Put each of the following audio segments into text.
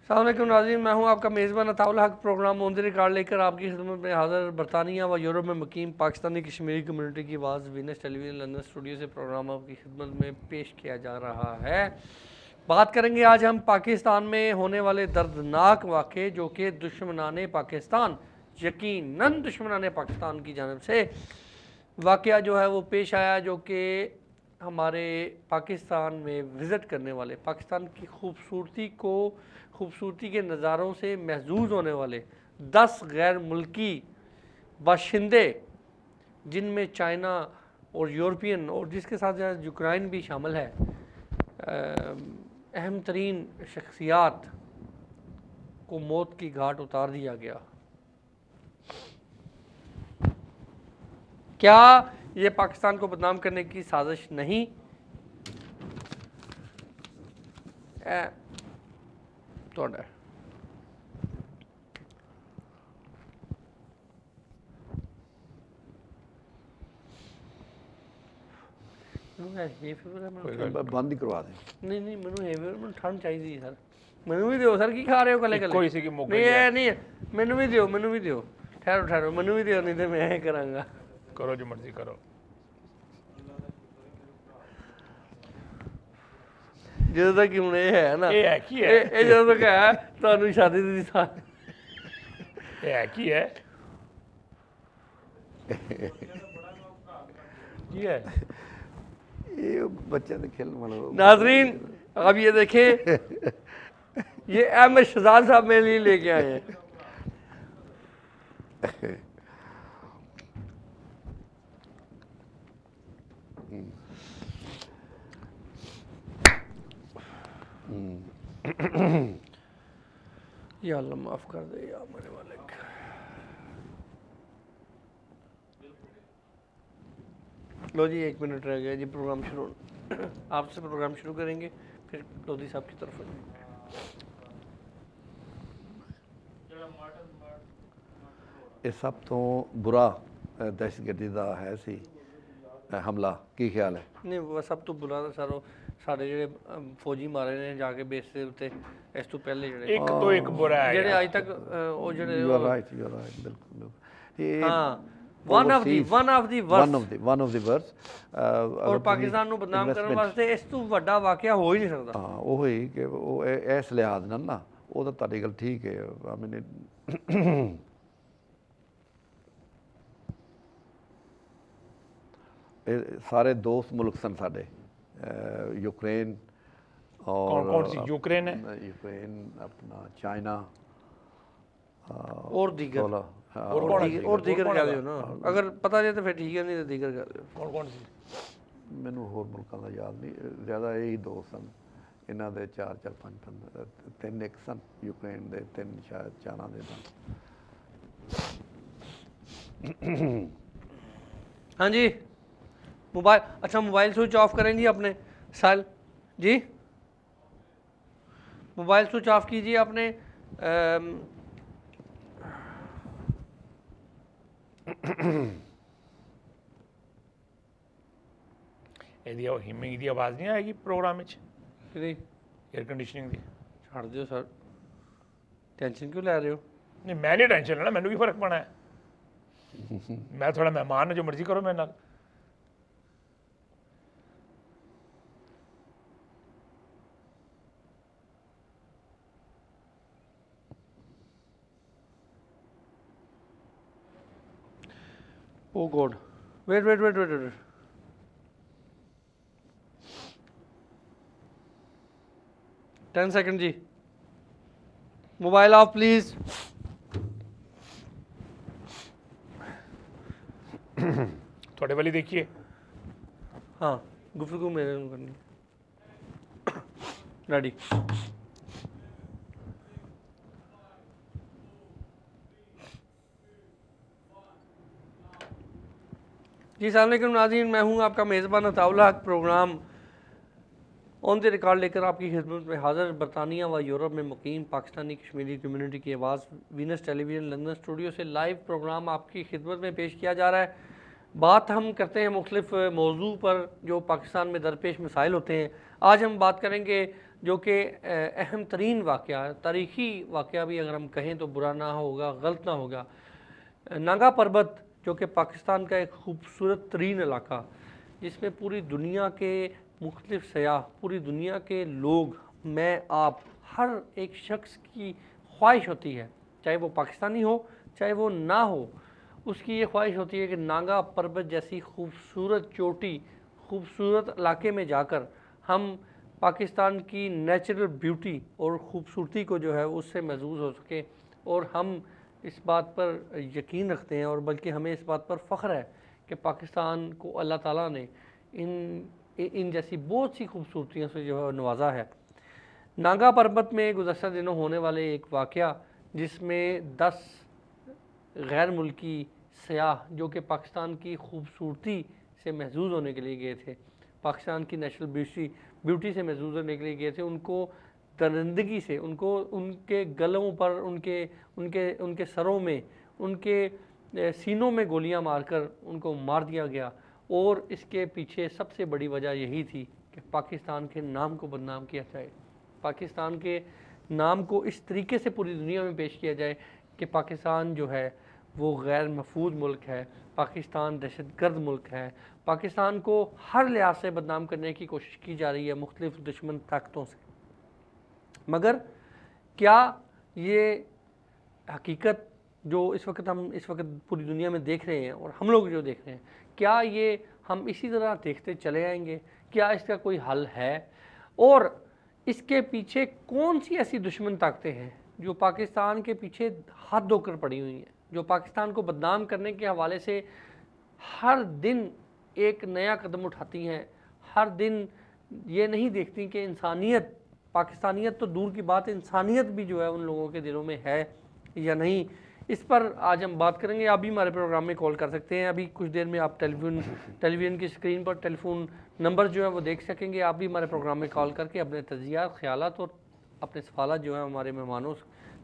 السلام علیکم ناظرین، میں ہوں آپ کا میزبان عطاء الحق۔ پروگرام آن دی ریکارڈ لے کر آپ کی خدمت میں حاضر برطانیہ و یورپ میں مقیم پاکستانی کشمیری کمیونٹی کی آواز وینس ٹیلی ویژن لندن اسٹوڈیو سے پروگرام آپ کی خدمت میں پیش کیا جا رہا ہے۔ بات کریں گے آج ہم پاکستان میں ہونے والے دردناک واقعے جو کہ دشمنان پاکستان، یقیناً دشمنان پاکستان کی جانب سے واقعہ جو ہے وہ پیش آیا، جو کہ ہمارے پاکستان میں وزٹ کرنے والے، پاکستان کی خوبصورتی کے نظاروں سے محظوظ ہونے والے 10 غیر ملکی باشندے، جن میں چائنا اور یورپین اور جس کے ساتھ یوکرائن بھی شامل ہے، اہم ترین شخصیات کو موت کی گھاٹ اتار دیا گیا۔ کیا یہ پاکستان کو بدنام کرنے کی سازش نہیں؟ بند ہی کروا دیں۔ نہیں مینوں ٹھنڈ چاہیے سر، مینوں بھی دیو سر، کی کھا رہے ہو کلے کلے؟ نہیں مینوں بھی دیو، ٹھہرو مینوں بھی دیو، نہیں تو میں کراں گا۔ کرو جو مرضی کرو۔ جدوں تک ہوں یہ ہے نا، یہ جدوں تک ہے تانوں شادی دی ہے کی ہے یہ بچے نے کھیلنے والا۔ ناظرین اب یہ دیکھیں، یہ احمد شہزاد صاحب میرے لیے لے کے آئے ہیں۔ یا اللہ معاف کر دے یا میرے مالک۔ لو جی 1 منٹ رہ گیا جی، پروگرام شروع، آپ سے پروگرام شروع کریں گے، پھر لودھی صاحب کی طرف۔ یہ سب تو برا دہشت گردی کا ہے سی حملہ، کی خیال ہے؟ نہیں وہ سب تو برا تھا سر، سارے جڑے فوجی مارے نے جا کے بیس دے اوتے، اس تو پہلے جڑے ایک تو ایک برا ہے جڑے اج تک او جڑے یو آر رائٹ بالکل۔ ہاں ون آف دی ورس، اور پاکستان نو بدنام کرنے واسطے اس تو بڑا واقعہ ہو ہی نہیں سکتا۔ ہاں وہی کہ اس لحاظ نال نا وہ تو تہاڈی گل ٹھیک ہے۔ سارے دوست ملک سن ساڈے، یوکرین اور کون سی یوکرین ہے؟ یوکرین، اپنا چائنا اور دیگر کہہ دیو نا، اگر پتہ جائے تو پھر ٹھیک ہے، نہیں تو دیگر کہہ دیو۔ کون سی؟ مینوں ہور ملکاں دا یاد نہیں، زیادہ یہی دو سن، انہاں دے 4 5 3 ایک سن، یوکرین دے 3 شاید چائنا دے سن۔ ہاں جی موبائل، اچھا موبائل سوئچ آف کریں جی اپنے سائل جی، موبائل سوئچ آف کیجیے اپنے۔ ہیمنگ دی آواز نہیں آئے گی پروگرام وچ؟ ایئر کنڈیشننگ دی چھڑ دیو سر، ٹینشن کیوں لے رہے ہو؟ نہیں میں نہیں ٹینشن لینا، مینوں کی فرق پڑنا ہے، میں تھوڑا مہمان ہوں، جو مرضی کرو میرے نال۔ او گاڈ، ویٹ 10 سیکنڈ جی، موبائل آف پلیز۔ تھوڑے والی دیکھیے۔ ہاں گفتگو میرے کو کرنی، ریڈی۔ جی السلام علیکم ناظرین، میں ہوں آپ کا میزبان عطاء الحق۔ پروگرام آن دی ریکارڈ لے کر آپ کی خدمت میں حاضر برطانیہ و یورپ میں مقیم پاکستانی کشمیری کمیونٹی کی آواز وینس ٹیلی ویژن لندن اسٹوڈیو سے لائیو پروگرام آپ کی خدمت میں پیش کیا جا رہا ہے۔ بات ہم کرتے ہیں مختلف موضوع پر جو پاکستان میں درپیش مسائل ہوتے ہیں۔ آج ہم بات کریں گے جو کہ اہم ترین واقعہ، تاریخی واقعہ بھی اگر ہم کہیں تو برا نہ ہوگا، غلط نہ ہوگا۔ ناگا پربت جو کہ پاکستان کا ایک خوبصورت ترین علاقہ، جس میں پوری دنیا کے مختلف سیاح، پوری دنیا کے لوگ، میں آپ، ہر ایک شخص کی خواہش ہوتی ہے، چاہے وہ پاکستانی ہو چاہے وہ نہ ہو، اس کی یہ خواہش ہوتی ہے کہ ناگا پربت جیسی خوبصورت چوٹی، خوبصورت علاقے میں جا کر ہم پاکستان کی نیچرل بیوٹی اور خوبصورتی کو جو ہے اس سے محظوظ ہو سکے۔ اور ہم اس بات پر یقین رکھتے ہیں، اور بلکہ ہمیں اس بات پر فخر ہے کہ پاکستان کو اللہ تعالیٰ نے ان جیسی بہت سی خوبصورتیوں سے جو ہے نوازا ہے۔ ناگا پربت میں گزشتہ دنوں ہونے والے ایک واقعہ، جس میں 10 غیر ملکی سیاح جو کہ پاکستان کی خوبصورتی سے محظوظ ہونے کے لیے گئے تھے، پاکستان کی نیشنل بیوٹی سے محظوظ ہونے کے لیے گئے تھے، ان کو درندگی سے، ان کے گلوں پر، ان کے سروں میں، ان کے سینوں میں گولیاں مار کر ان کو مار دیا گیا۔ اور اس کے پیچھے سب سے بڑی وجہ یہی تھی کہ پاکستان کے نام کو بدنام کیا جائے، پاکستان کے نام کو اس طریقے سے پوری دنیا میں پیش کیا جائے کہ پاکستان جو ہے وہ غیر محفوظ ملک ہے، پاکستان دہشت گرد ملک ہے، پاکستان کو ہر لحاظ سے بدنام کرنے کی کوشش کی جا رہی ہے مختلف دشمن طاقتوں سے۔ مگر کیا یہ حقیقت جو اس وقت پوری دنیا میں دیکھ رہے ہیں، اور ہم لوگ جو دیکھ رہے ہیں، کیا یہ ہم اسی طرح دیکھتے چلے آئیں گے؟ کیا اس کا کوئی حل ہے؟ اور اس کے پیچھے کون سی ایسی دشمن طاقتیں ہیں جو پاکستان کے پیچھے ہاتھ دھو کر پڑی ہوئی ہیں، جو پاکستان کو بدنام کرنے کے حوالے سے ہر دن ایک نیا قدم اٹھاتی ہیں، ہر دن یہ نہیں دیکھتی کہ انسانیت، پاکستانیت تو دور کی بات، انسانیت بھی جو ہے ان لوگوں کے دلوں میں ہے یا نہیں؟ اس پر آج ہم بات کریں گے۔ آپ بھی ہمارے پروگرام میں کال کر سکتے ہیں، ابھی کچھ دیر میں آپ ٹیلی ویژن کی اسکرین پر ٹیلی فون نمبر جو ہے وہ دیکھ سکیں گے۔ آپ بھی ہمارے پروگرام میں کال کر کے اپنے تجزیات، خیالات اور اپنے سوالات جو ہیں ہمارے مہمانوں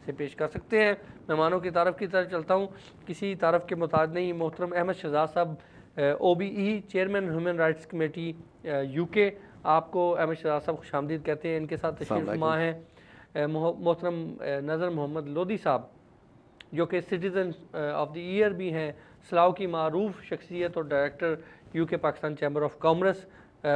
سے پیش کر سکتے ہیں۔ مہمانوں کی تعارف کی طرف چلتا ہوں، کسی تعارف کے محتاج نہیں۔ محترم احمد شہزاد صاحب، OBE chairman human rights committee UK، آپ کو احمد شہزاد صاحب خوش آمدید کہتے ہیں۔ ان کے ساتھ تشریف فرما ہیں محترم نظر محمد لودھی صاحب، جو کہ سٹیزن آف دی ایئر بھی ہیں، سلاؤ کی معروف شخصیت اور director UK Pakistan chamber of commerce.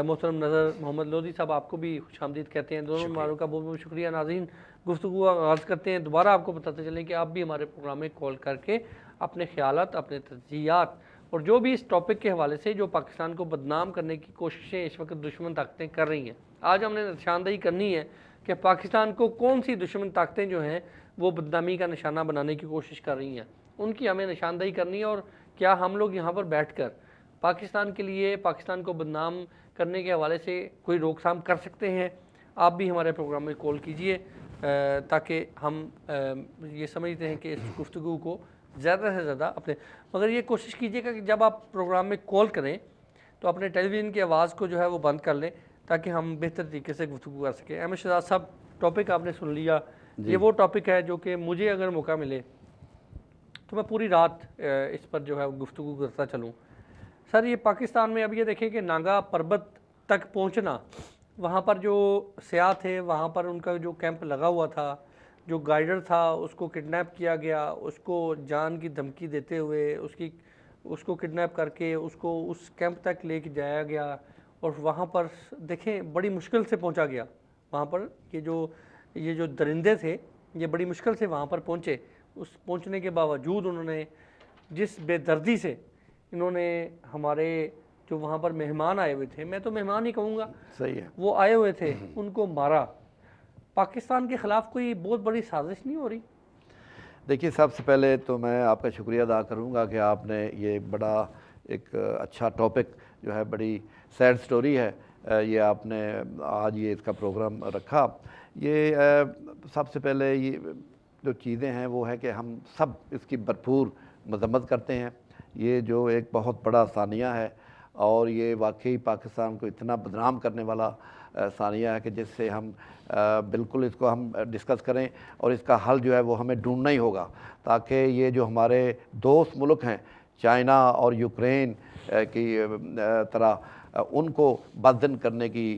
محترم نظر محمد لودھی صاحب، آپ کو بھی خوش آمدید کہتے ہیں۔ دونوں مہمانوں کا بہت بہت شکریہ۔ ناظرین، گفتگو آغاز کرتے ہیں۔ دوبارہ آپ کو بتاتے چلیں کہ آپ بھی ہمارے پروگرام میں کال کر کے اپنے خیالات، اپنے تجزیات اور جو بھی اس ٹاپک کے حوالے سے جو پاکستان کو بدنام کرنے کی کوششیں اس وقت دشمن طاقتیں کر رہی ہیں، آج ہم نے نشاندہی کرنی ہے کہ پاکستان کو کون سی دشمن طاقتیں جو ہیں وہ بدنامی کا نشانہ بنانے کی کوشش کر رہی ہیں، ان کی ہمیں نشاندہی کرنی ہے۔ اور کیا ہم لوگ یہاں پر بیٹھ کر پاکستان کے لیے، پاکستان کو بدنام کرنے کے حوالے سے کوئی روک تھام کر سکتے ہیں؟ آپ بھی ہمارے پروگرام میں کال کیجئے تاکہ ہم یہ سمجھتے ہیں کہ اس گفتگو کو زیادہ سے زیادہ مگر یہ کوشش کیجئے گا کہ جب آپ پروگرام میں کال کریں تو اپنے ٹیلی ویژن کی آواز کو جو ہے وہ بند کر لیں تاکہ ہم بہتر طریقے سے گفتگو کر سکیں۔ احمد شہزاد صاحب، ٹاپک آپ نے سن لیا، یہ وہ ٹاپک ہے جو کہ مجھے اگر موقع ملے تو میں پوری رات اس پر جو ہے گفتگو کرتا چلوں۔ سر، یہ پاکستان میں اب یہ دیکھیں کہ ناگا پربت تک پہنچنا، وہاں پر جو سیاح تھے، وہاں پر ان کا جو کیمپ لگا ہوا تھا، جو گائیڈر تھا اس کو کڈنیپ کیا گیا، اس کو جان کی دھمکی دیتے ہوئے اس کو کڈنیپ کر کے اس کو اس کیمپ تک لے کے جایا گیا، اور وہاں پر دیکھیں بڑی مشکل سے پہنچا گیا۔ وہاں پر یہ جو درندے تھے یہ بڑی مشکل سے وہاں پر پہنچے۔ اس پہنچنے کے باوجود انہوں نے جس بے دردی سے انہوں نے ہمارے جو وہاں پر مہمان آئے ہوئے تھے، میں تو مہمان ہی کہوں گا، صحیح ہے، وہ آئے ہوئے تھے، ان کو مارا۔ پاکستان کے خلاف کوئی بہت بڑی سازش نہیں ہو رہی؟ دیکھیے، سب سے پہلے تو میں آپ کا شکریہ ادا کروں گا کہ آپ نے یہ بڑا ایک اچھا ٹاپک جو ہے، بڑی سیڈ سٹوری ہے، یہ آپ نے آج یہ اس کا پروگرام رکھا۔ یہ سب سے پہلے یہ جو چیزیں ہیں وہ ہے کہ ہم سب اس کی بھرپور مذمت کرتے ہیں۔ یہ جو ایک بہت بڑا ثانیہ ہے، اور یہ واقعی پاکستان کو اتنا بدنام کرنے والا ثانیہ ہے کہ جس سے ہم بالکل اس کو ہم ڈسکس کریں، اور اس کا حل جو ہے وہ ہمیں ڈھونڈنا ہی ہوگا، تاکہ یہ جو ہمارے دوست ملک ہیں چائنا اور یوکرین کی طرح، ان کو بددن کرنے کی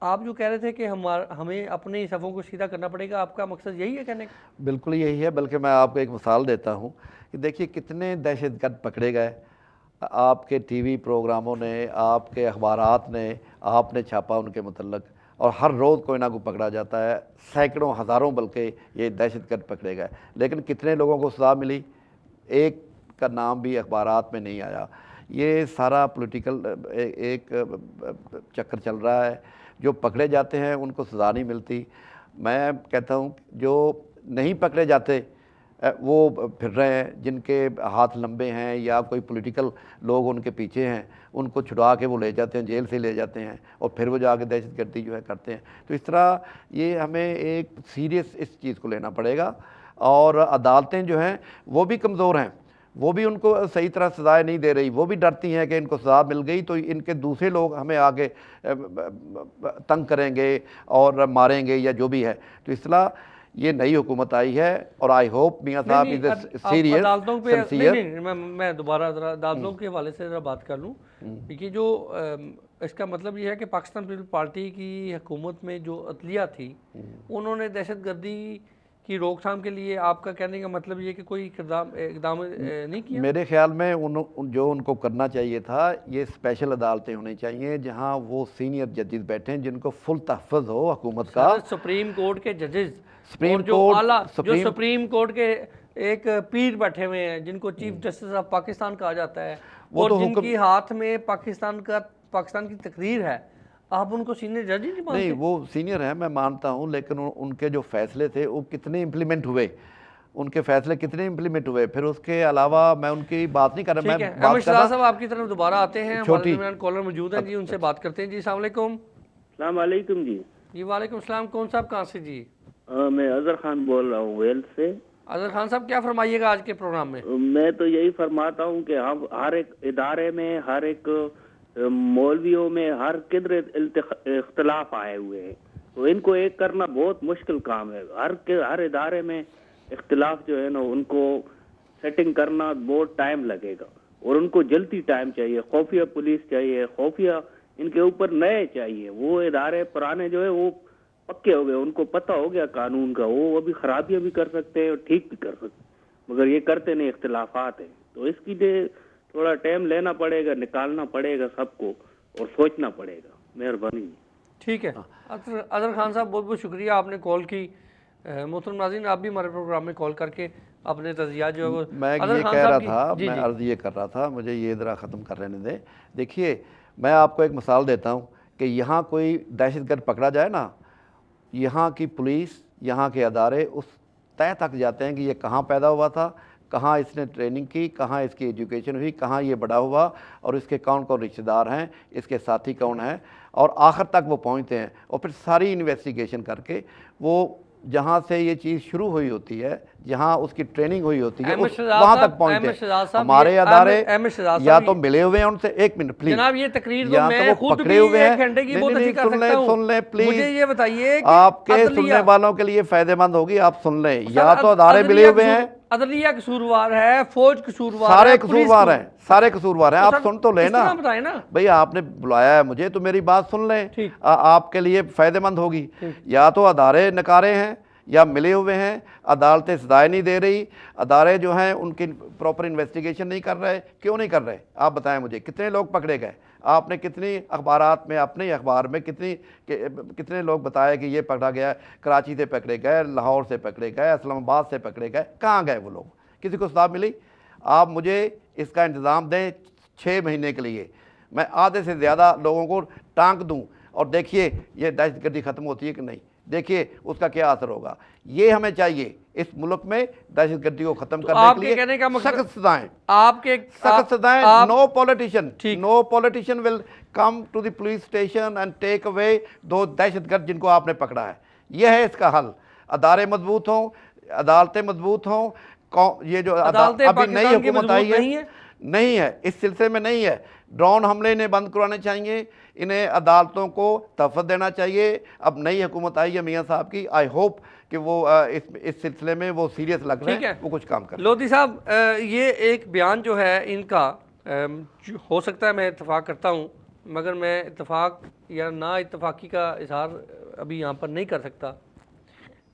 آپ جو کہہ رہے تھے کہ ہمیں اپنے صفوں کو سیدھا کرنا پڑے گا، آپ کا مقصد یہی ہے کہنے کا؟ بالکل یہی ہے، بلکہ میں آپ کو ایک مثال دیتا ہوں کہ دیکھیے کتنے دہشت گرد پکڑے گئے، آپ کے ٹی وی پروگراموں نے، آپ کے اخبارات نے، آپ نے چھاپا ان کے متعلق، اور ہر روز کوئی نہ کوئی پکڑا جاتا ہے، سینکڑوں ہزاروں بلکہ یہ دہشت گرد پکڑے گئے، لیکن کتنے لوگوں کو سزا ملی؟ ایک کا نام بھی اخبارات میں نہیں آیا۔ یہ سارا پولیٹیکل ایک چکر چل رہا ہے، جو پکڑے جاتے ہیں ان کو سزا نہیں ملتی۔ میں کہتا ہوں جو نہیں پکڑے جاتے وہ پھر رہے ہیں، جن کے ہاتھ لمبے ہیں یا کوئی پولیٹیکل لوگ ان کے پیچھے ہیں، ان کو چھڑا کے وہ لے جاتے ہیں، جیل سے لے جاتے ہیں، اور پھر وہ جا کے دہشت گردی جو ہے کرتے ہیں۔ تو اس طرح یہ ہمیں ایک سیریس اس چیز کو لینا پڑے گا، اور عدالتیں جو ہیں وہ بھی کمزور ہیں، وہ بھی ان کو صحیح طرح سزائیں نہیں دے رہی، وہ بھی ڈرتی ہیں کہ ان کو سزا مل گئی تو ان کے دوسرے لوگ ہمیں آگے تنگ کریں گے اور ماریں گے یا جو بھی ہے۔ تو اس طرح یہ نئی حکومت آئی ہے، اور آئی ہوپ میاں صاحب سیریس عدالتوں پہ سنسیئر۔ نہیں، میں دوبارہ ذرا عدالتوں کے حوالے سے ذرا بات کر لوں کہ جو اس کا مطلب یہ ہے کہ پاکستان پیپل پارٹی کی حکومت میں جو عدلیہ تھی انہوں نے دہشت گردی کی روک تھام کے لیے، آپ کا کہنے کا مطلب یہ کہ کوئی اقدام نہیں کیا؟ میرے خیال میں جو ان کو کرنا چاہیے تھا، یہ اسپیشل عدالتیں ہونی چاہیے جہاں وہ سینئر ججز بیٹھیں جن کو فل تحفظ ہو حکومت کا۔ سپریم کورٹ کے ججز، سپریم جو کورٹ اعلیٰ جو سپریم کورٹ کے ایک پیر بیٹھے ہوئے ہیں جن کو چیف جسٹس آف پاکستان کہا جاتا ہے، اور جن کی ہاتھ میں پاکستان کی تقریر ہے، آپ ان کو سینئر جج ہی نہیں مانتے؟ نہیں، وہ سینئر ہیں، میں مانتا ہوں، لیکن ان کے جو فیصلے تھے وہ کتنے امپلیمنٹ ہوئے، ان کے فیصلے کتنے امپلیمنٹ ہوئے، پھر اس کے علاوہ میں ان کی بات نہیں کر رہا۔ ٹھیک ہے، احمد شہزاد صاحب آپ کی طرف دوبارہ آتے ہیں، ہمارے درمیان کالر موجود ہیں جی، ان سے بات کرتے ہیں۔ جی السلام علیکم۔ السلام علیکم جی۔ جی وعلیکم السلام، کون صاحب کہاں سے جی؟ میں اظہر خان بول رہا ہوں ویلز سے۔ اظہر خان صاحب کیا فرمائیے گا آج کے پروگرام میں؟ میں تو یہی فرماتا ہوں کہ ہم ہر ایک ادارے میں، ہر ایک مولویوں میں، ہر کدھر اختلاف آئے ہوئے ہیں، تو ان کو ایک کرنا بہت مشکل کام ہے۔ ہر ادارے میں اختلاف جو ہے نا، ان کو سیٹنگ کرنا بہت ٹائم لگے گا، اور ان کو جلدی ٹائم چاہیے، خفیہ پولیس چاہیے، خفیہ ان کے اوپر نئے چاہیے۔ وہ ادارے پرانے جو ہے وہ پکے ہو گئے، ان کو پتہ ہو گیا قانون کا، وہ ابھی خرابیاں بھی کر سکتے ہیں اور ٹھیک بھی کر سکتے ہیں، مگر یہ کرتے نہیں، اختلافات ہیں۔ تو اس کی لیے تھوڑا ٹائم لینا پڑے گا، نکالنا پڑے گا سب کو، اور سوچنا پڑے گا۔ مہربانی۔ ٹھیک ہے اظہر خان صاحب، بہت بہت شکریہ آپ نے کال کی۔ محترم ناظرین، آپ بھی ہمارے پروگرام میں کال کر کے اپنے تجزیات جو ہے وہ میں یہ کہہ رہا تھا، میں عرض یہ کر رہا تھا، مجھے یہ ذرا ختم کر لینے دیں۔ دیکھیے میں آپ کو ایک مثال دیتا ہوں کہ یہاں کوئی دہشت گرد پکڑا جائے نا، یہاں کی پولیس، یہاں کے ادارے اس طے تک جاتے ہیں کہ یہ کہاں پیدا ہوا تھا، کہاں اس نے ٹریننگ کی، کہاں اس کی ایجوکیشن ہوئی، کہاں یہ بڑا ہوا، اور اس کے کون کون رشتہ دار ہیں، اس کے ساتھی کون ہیں، اور آخر تک وہ پہنچتے ہیں، اور پھر ساری انویسٹیگیشن کر کے وہ جہاں سے یہ چیز شروع ہوئی ہوتی ہے، جہاں اس کی ٹریننگ ہوئی ہوتی ہے، وہاں تک پہنچتے ہیں۔ ہمارے ادارے یا تو ملے ہوئے ہیں ان سے، ایک منٹ پلیز جناب، یہ تقریر تو میں خود بھی 1 گھنٹے کی بہت اچھی کر سکتا ہوں۔ سن لیں پلیز، مجھے یہ بتائیے کہ آپ کے سننے والوں کے لیے فائدہ مند ہوگی، آپ سن لیں۔ یا تو ادارے ملے ہوئے ہیں، عدلیہ قصوروار ہے، فوج قصوروار ہے، سارے قصوروار ہیں، سارے قصوروار ہیں، آپ سن تو لیں نا۔ بتائیں نا بھئی آپ نے بلایا ہے مجھے تو میری بات سن لیں، آپ کے لیے فائدہ مند ہوگی۔ یا تو ادارے نکارے ہیں یا ملے ہوئے ہیں، عدالتیں سزائیں نہیں دے رہی، ادارے جو ہیں ان کی پراپر انویسٹیگیشن نہیں کر رہے۔ کیوں نہیں کر رہے؟ آپ بتائیں مجھے، کتنے لوگ پکڑے گئے؟ آپ نے کتنی اخبارات میں، اپنے ہی اخبار میں کتنے لوگ بتائے کہ یہ پکڑا گیا، کراچی سے پکڑے گئے، لاہور سے پکڑے گئے، اسلام آباد سے پکڑے گئے، کہاں گئے وہ لوگ؟ کسی کو سزا ملی؟ آپ مجھے اس کا انتظام دیں 6 مہینے کے لیے، میں آدھے سے زیادہ لوگوں کو ٹانک دوں، اور دیکھیے یہ دہشت گردی ختم ہوتی ہے کہ نہیں، دیکھیے اس کا کیا اثر ہوگا۔ یہ ہمیں چاہیے اس ملک میں دہشت گردی کو ختم کرنے کے لیے سخت سزائیں، سخت سزائیں۔ No politician will come to the police station and take away دو دہشت گرد جن کو آپ نے پکڑا ہے۔ یہ ہے اس کا حل۔ ادارے مضبوط ہوں، عدالتیں مضبوط ہوں۔ یہ جو ابھی نئی حکومت آئی ہے نہیں ہے، اس سلسلے میں نہیں ہے۔ ڈرون حملے انہیں بند کروانے چاہیے، انہیں عدالتوں کو تحفظ دینا چاہیے۔ اب نئی حکومت آئی ہے میاں صاحب کی، آئی ہوپ کہ وہ اس سلسلے میں وہ سیریس لگ رہے ہیں، وہ کچھ کام کریں۔ لودھی صاحب، یہ ایک بیان جو ہے ان کا، ہو سکتا ہے میں اتفاق کرتا ہوں مگر میں اتفاق یا نا اتفاقی کا اظہار ابھی یہاں پر نہیں کر سکتا.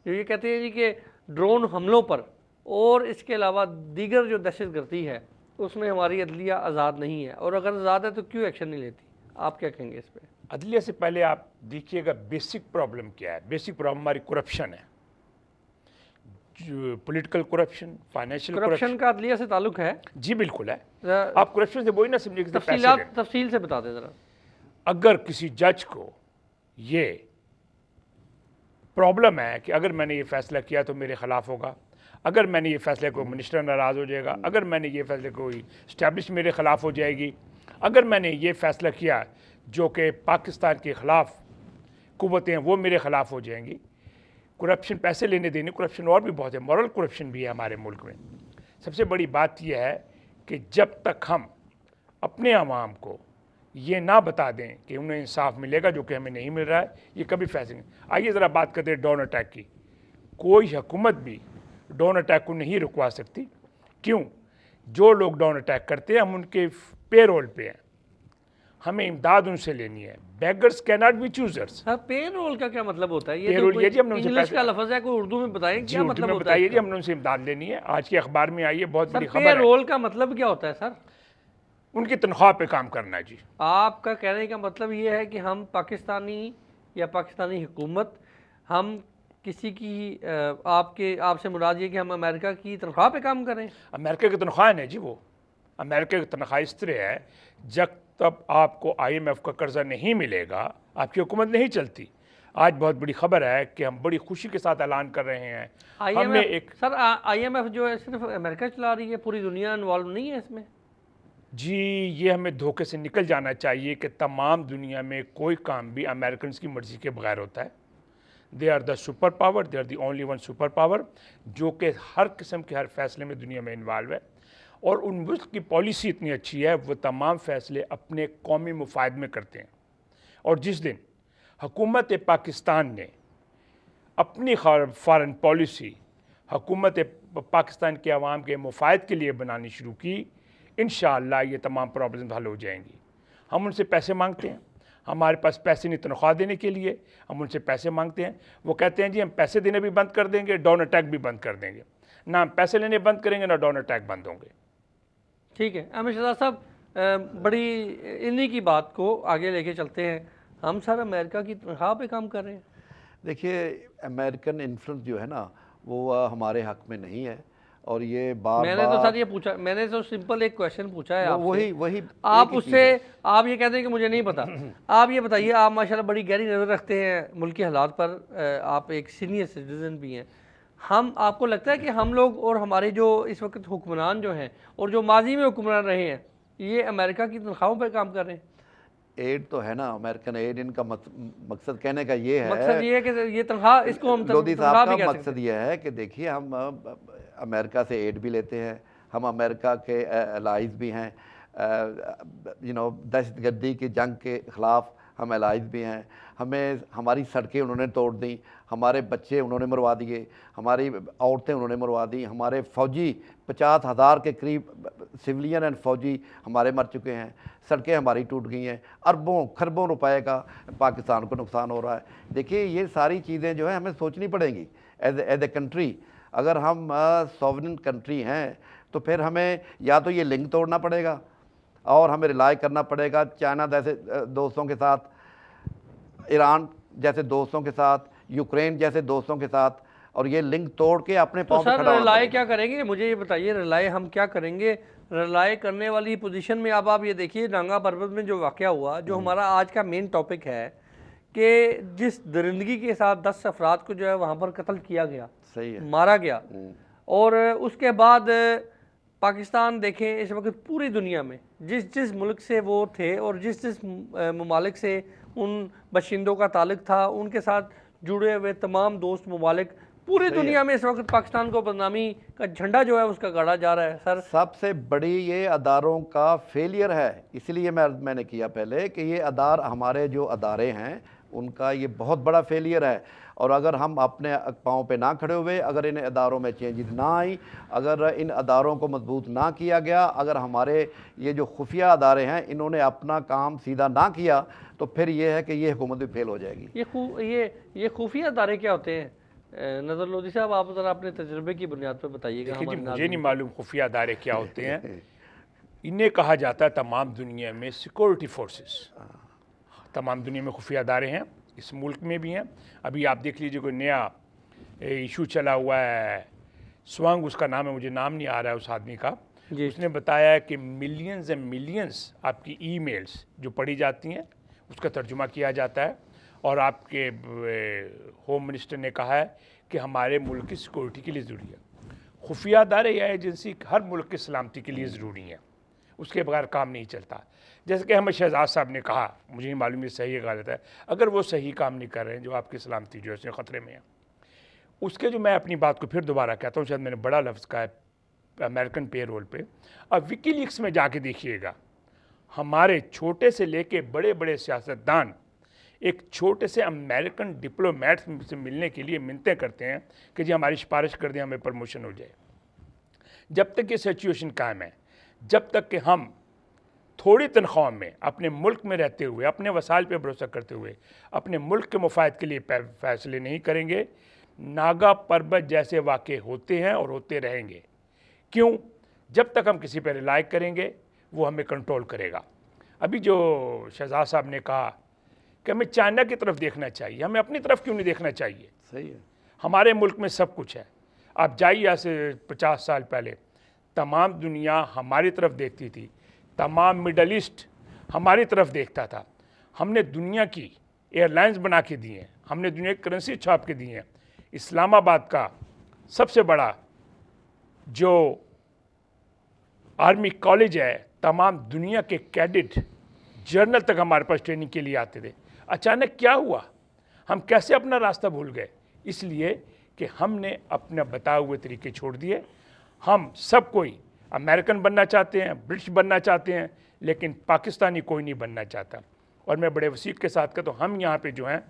یہ کہتے ہیں جی کہ ڈرون حملوں پر اور اس کے علاوہ دیگر جو دہشت گردی ہے اس میں ہماری عدلیہ آزاد نہیں ہے, اور اگر آزاد ہے تو کیوں ایکشن نہیں لیتی؟ آپ کیا کہیں گے اس پہ؟ عدلیہ سے پہلے آپ دیکھیے گا بیسک پرابلم کیا ہے. بیسک پرابلم ہماری کرپشن ہے, پولیٹیکل کرپشن, فائنینشیل کرپشن کا عدلیہ سے تعلق ہے؟ جی بالکل ہے. آپ کرپشن سے وہی نہ سمجھے کہ تفصیل سے بتا دیں ذرا. اگر کسی جج کو یہ پرابلم ہے کہ اگر میں نے یہ فیصلہ کیا تو میرے خلاف ہوگا, اگر میں نے یہ فیصلہ کوئی منسٹر ناراض ہو جائے گا, اگر میں نے یہ فیصلہ کوئی اسٹیبلش میرے خلاف ہو جائے گی, اگر میں نے یہ فیصلہ کیا جو کہ پاکستان کے خلاف قوتیں ہیں وہ میرے خلاف ہو جائیں گی. کرپشن, پیسے لینے دینے, کرپشن اور بھی بہت ہے, مورل کرپشن بھی ہے ہمارے ملک میں. سب سے بڑی بات یہ ہے کہ جب تک ہم اپنے عوام کو یہ نہ بتا دیں کہ انہیں انصاف ملے گا جو کہ ہمیں نہیں مل رہا ہے, یہ کبھی فیصلہ نہیں. آئیے ذرا بات کرتے ہیں ڈرون اٹیک کی. کوئی حکومت بھی ڈرون اٹیک کو نہیں رکوا سکتی. کیوں؟ جو لوگ ڈرون اٹیک کرتے ہیں ہم ان کے پے رول پہ ہیں, ہمیں امداد ان سے لینی ہے. بیگرز کی not be choosers. Pay role کا کیا مطلب ہوتا ہے؟ پے رول یہ جی ہم نے ان سے انگلش کا لفظ ہے, کوئی اردو میں بتائیں جی کیا اردو مطلب میں ہوتا ہے؟ بتائیے جی, ہم نے ان سے امداد لینی ہے. آج کے اخبار میں آئی ہے, بہت بڑی پے خبر ہے. رول کا مطلب کیا ہوتا ہے سر؟ ان کی تنخواہ پہ کام کرنا ہے جی. آپ کا کہنے کا مطلب یہ ہے کہ ہم پاکستانی یا پاکستانی حکومت ہم کسی کی آپ سے مراد یہ کہ ہم امریکہ کی تنخواہ پہ کام کریں؟ امریکہ کی تنخواہ ہے جی, وہ امریکہ کی تنخواہ اس طرح ہے جب تک آپ کو IMF کا قرضہ نہیں ملے گا آپ کی حکومت نہیں چلتی. آج بہت بڑی خبر ہے کہ ہم بڑی خوشی کے ساتھ اعلان کر رہے ہیں. ہم نے ایک سر IMF جو ہے صرف امریکہ چلا رہی ہے, پوری دنیا انوالو نہیں ہے اس میں؟ جی یہ ہمیں دھوکے سے نکل جانا چاہیے کہ تمام دنیا میں کوئی کام بھی امریکنز کی مرضی کے بغیر ہوتا ہے. They are the super power, they are the only one super power جو کہ ہر قسم کے ہر فیصلے میں دنیا میں انوالو ہے. اور ان ملک کی پالیسی اتنی اچھی ہے, وہ تمام فیصلے اپنے قومی مفاد میں کرتے ہیں. اور جس دن حکومت پاکستان نے اپنی فارن پالیسی حکومت پاکستان کے عوام کے مفاد کے لیے بنانی شروع کی, انشاءاللہ یہ تمام پرابلم حل ہو جائیں گی. ہم ان سے پیسے مانگتے ہیں, ہمارے پاس پیسے نہیں تنخواہ دینے کے لیے, ہم ان سے پیسے مانگتے ہیں. وہ کہتے ہیں جی ہم پیسے دینے بھی بند کر دیں گے, ڈرون اٹیک بھی بند کر دیں گے. نہ ہم پیسے لینے بند کریں گے, نہ ڈرون اٹیک بند ہوں گے. ٹھیک ہے احمد شہزاد صاحب, بڑی انہی کی بات کو آگے لے کے چلتے ہیں. ہم سر امریکہ کی تنخواہ پہ کام کر رہے ہیں. دیکھیے امریکن انفلوئنس جو ہے نا وہ ہمارے حق میں نہیں ہے, اور یہ بار میں نے تو سر یہ پوچھا, میں نے تو سمپل ایک کویشچن پوچھا ہے آپ سے, وہی آپ اس سے آپ یہ کہتے ہیں کہ مجھے نہیں پتا. آپ یہ بتائیے, آپ ماشاءاللہ بڑی گہری نظر رکھتے ہیں ملکی حالات پر, آپ ایک سینئر سٹیزن بھی ہیں. آپ کو لگتا ہے کہ ہم لوگ اور ہمارے جو اس وقت حکمران جو ہیں اور جو ماضی میں حکمران رہے ہیں یہ امریکہ کی تنخواہوں پہ کام کر رہے ہیں؟ ایڈ تو ہے نا, امریکن ایڈ, ان کا مقصد کہنے کا یہ ہے, مقصد یہ ہے کہ یہ تنخواہ, اس کو ہم لودھی تنخواہ صاحب بھی کا کہہ مقصد سکتے ہیں. یہ ہے کہ دیکھیے ہم امریکہ سے ایڈ بھی لیتے ہیں, ہم امریکہ کے الائز بھی ہیں, دہشت گردی کی جنگ کے خلاف ہم الائز بھی ہیں. ہماری سڑکیں انہوں نے توڑ دیں, ہمارے بچے انہوں نے مروا دیے, ہماری عورتیں انہوں نے مروا دیں, ہمارے فوجی 50,000 کے قریب سویلین اینڈ فوجی ہمارے مر چکے ہیں, سڑکیں ہماری ٹوٹ گئی ہیں, اربوں کھربوں روپے کا پاکستان کو نقصان ہو رہا ہے. دیکھیے یہ ساری چیزیں جو ہیں ہمیں سوچنی پڑیں گی ایز اے کنٹری. اگر ہم سوورن کنٹری ہیں تو پھر ہمیں یا تو یہ لنک توڑنا پڑے گا اور ہمیں ریلائی کرنا پڑے گا چائنا جیسے دوستوں کے ساتھ, ایران جیسے دوستوں کے ساتھ, یوکرین جیسے دوستوں کے ساتھ, اور یہ لنک توڑ کے اپنے تو پاؤں پہ سر کھڑا ہونا ریلائی پڑے گا. کیا کریں گے؟ مجھے یہ بتائیے, ریلائی ہم کیا کریں گے؟ ریلائی کرنے والی پوزیشن میں اب آپ یہ دیکھیے نانگا پربت میں جو واقعہ ہوا, جو ہمارا آج کا مین ٹاپک ہے, کہ جس درندگی کے ساتھ 10 افراد کو جو ہے وہاں پر قتل کیا گیا, صحیح ہے, مارا گیا, اور اس کے بعد پاکستان دیکھیں اس وقت پوری دنیا میں جس ملک سے وہ تھے اور جس ممالک سے ان باشندوں کا تعلق تھا, ان کے ساتھ جڑے ہوئے تمام دوست ممالک پوری دنیا میں اس وقت پاکستان کو بدنامی کا جھنڈا جو ہے اس کا گاڑا جا رہا ہے. سر سب سے بڑی یہ اداروں کا فیلئر ہے, اس لیے میں نے کیا پہلے کہ یہ ہمارے جو ادارے ہیں ان کا یہ بہت بڑا فیلئر ہے. اور اگر ہم اپنے پاؤں پہ نہ کھڑے ہوئے, اگر ان اداروں میں چینجز نہ آئی, اگر ان اداروں کو مضبوط نہ کیا گیا, اگر ہمارے یہ جو خفیہ ادارے ہیں انہوں نے اپنا کام سیدھا نہ کیا, تو پھر یہ ہے کہ یہ حکومت بھی فیل ہو جائے گی. یہ خفیہ ادارے کیا ہوتے ہیں نظر لودھی صاحب؟ آپ ذرا اپنے تجربے کی بنیاد پر بتائیے گا. مجھے نہیں معلوم خفیہ ادارے کیا ہوتے ہیں. انہیں کہا جاتا ہے تمام دنیا میں سیکورٹی فورسز. تمام دنیا میں خفیہ ادارے ہیں, اس ملک میں بھی ہیں. ابھی آپ دیکھ لیجئے کوئی نیا ایشو چلا ہوا ہے, سوانگ اس کا نام ہے, مجھے نام نہیں آ رہا ہے اس آدمی کا. اس نے بتایا ہے کہ ملینز اینڈ ملینز آپ کی ای میلز جو پڑھی جاتی ہیں اس کا ترجمہ کیا جاتا ہے, اور آپ کے ہوم منسٹر نے کہا ہے کہ ہمارے ملک کی سیکورٹی کے لیے ضروری ہے. خفیہ ادارے یا ایجنسی ہر ملک کی سلامتی کے لیے ضروری ہے, اس کے بغیر کام نہیں چلتا. جیسے کہ احمد شہزاد صاحب نے کہا, مجھے نہیں معلوم یہ صحیح ہے غلط ہے, اگر وہ صحیح کام نہیں کر رہے ہیں جو آپ کی سلامتی جو ہے اس میں خطرے میں ہے. اس کے جو میں اپنی بات کو پھر دوبارہ کہتا ہوں, شاید میں نے بڑا لفظ کہا ہے امریکن پے رول پہ. اب وکی لیکس میں جا کے دیکھیے گا, ہمارے چھوٹے سے لے کے بڑے بڑے سیاستدان ایک چھوٹے سے امریکن ڈپلومیٹ سے ملنے کے لیے منتیں کرتے ہیں کہ جی ہماری سفارش کر دیں, ہمیں پرموشن ہو جائے. جب تک یہ سچویشن قائم ہے, جب تک کہ ہم تھوڑی تنخواہ میں اپنے ملک میں رہتے ہوئے, اپنے وسائل پہ بھروسہ کرتے ہوئے اپنے ملک کے مفاد کے لیے فیصلے نہیں کریں گے, ناگا پربت جیسے واقع ہوتے ہیں اور ہوتے رہیں گے. کیوں؟ جب تک ہم کسی پہ ریلائی کریں گے وہ ہمیں کنٹرول کرے گا. ابھی جو شہزاد صاحب نے کہا کہ ہمیں چائنا کی طرف دیکھنا چاہیے, ہمیں اپنی طرف کیوں نہیں دیکھنا چاہیے؟ صحیح ہے. ہمارے ملک میں سب کچھ ہے. آپ جائیے ایسے 50 سال پہلے تمام دنیا ہماری طرف دیکھتی تھی, تمام مڈل ایسٹ ہماری طرف دیکھتا تھا. ہم نے دنیا کی ایئر لائنز بنا کے دی ہیں, ہم نے دنیا کی کرنسی چھاپ کے دی ہیں. اسلام آباد کا سب سے بڑا جو آرمی کالج ہے, تمام دنیا کے کیڈٹ جرنل تک ہمارے پاس ٹریننگ کے لیے آتے تھے. اچانک کیا ہوا؟ ہم کیسے اپنا راستہ بھول گئے؟ اس لیے کہ ہم نے اپنے بتائے ہوئے طریقے چھوڑ دیے. ہم سب کوئی امریکن بننا چاہتے ہیں, برٹش بننا چاہتے ہیں, لیکن پاکستانی کوئی نہیں بننا چاہتا. اور میں بڑے وسیع کے ساتھ کہتا ہوں, ہم یہاں پہ جو ہیں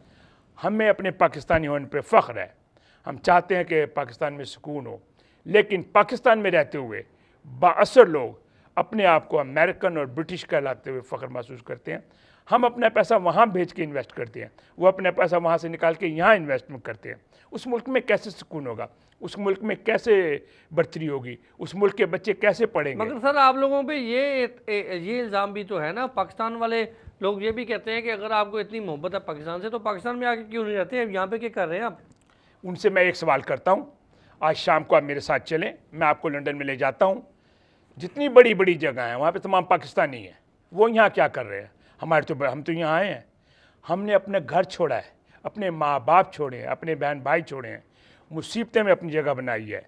ہمیں اپنے پاکستانی ہونے پہ فخر ہے. ہم چاہتے ہیں کہ پاکستان میں سکون ہو, لیکن پاکستان میں رہتے ہوئے بااثر لوگ اپنے آپ کو امریکن اور برٹش کہلاتے ہوئے فخر محسوس کرتے ہیں. ہم اپنا پیسہ وہاں بھیج کے انویسٹ کرتے ہیں, وہ اپنا پیسہ وہاں سے نکال کے یہاں انویسٹمنٹ کرتے ہیں. اس ملک میں کیسے سکون ہوگا؟ اس ملک میں کیسے برتری ہوگی؟ اس ملک کے بچے کیسے پڑھیں گے؟ مگر سر آپ لوگوں پہ یہ الزام بھی تو ہے نا, پاکستان والے لوگ یہ بھی کہتے ہیں کہ اگر آپ کو اتنی محبت ہے پاکستان سے تو پاکستان میں آ کے کیوں نہیں رہتے ہیں, یہاں پہ کیا کر رہے ہیں آپ؟ ان سے میں ایک سوال کرتا ہوں, آج شام کو آپ میرے ساتھ چلیں, میں آپ کو لنڈن میں لے جاتا ہوں. جتنی بڑی بڑی جگہ ہیں وہاں پہ تمام پاکستانی ہیں, وہ یہاں کیا کر رہے ہیں؟ ہم تو یہاں آئے ہیں, ہم نے اپنے گھر چھوڑا ہے, اپنے ماں باپ چھوڑے ہیں, اپنے بہن بھائی چھوڑے ہیں, مصیبتیں میں اپنی جگہ بنائی ہے,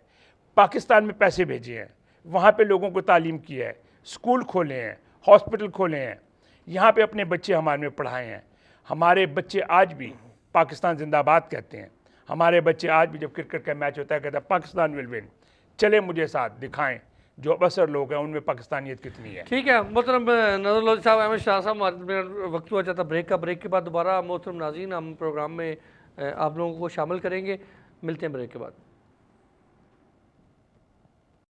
پاکستان میں پیسے بھیجے ہیں, وہاں پہ لوگوں کو تعلیم کی ہے, اسکول کھولے ہیں, ہاسپٹل کھولے ہیں, یہاں پہ اپنے بچے ہمارے میں پڑھائے ہیں. ہمارے بچے آج بھی پاکستان زندہ باد کہتے ہیں. ہمارے بچے آج بھی جب کرکٹ کا میچ ہوتا ہے کہتے ہیں پاکستان ول ون. چلے مجھے ساتھ دکھائیں جو ابصر لوگ ہیں ان میں پاکستانیت کتنی ہے. ٹھیک ہے محترم نظر لودھی صاحب, احمد شاہ صاحب, وقت ہوا چاہتا بریک کا. بریک کے بعد دوبارہ محترم ناظرین ہم پروگرام میں آپ لوگوں کو شامل کریں گے. ملتے ہیں بریک کے بعد.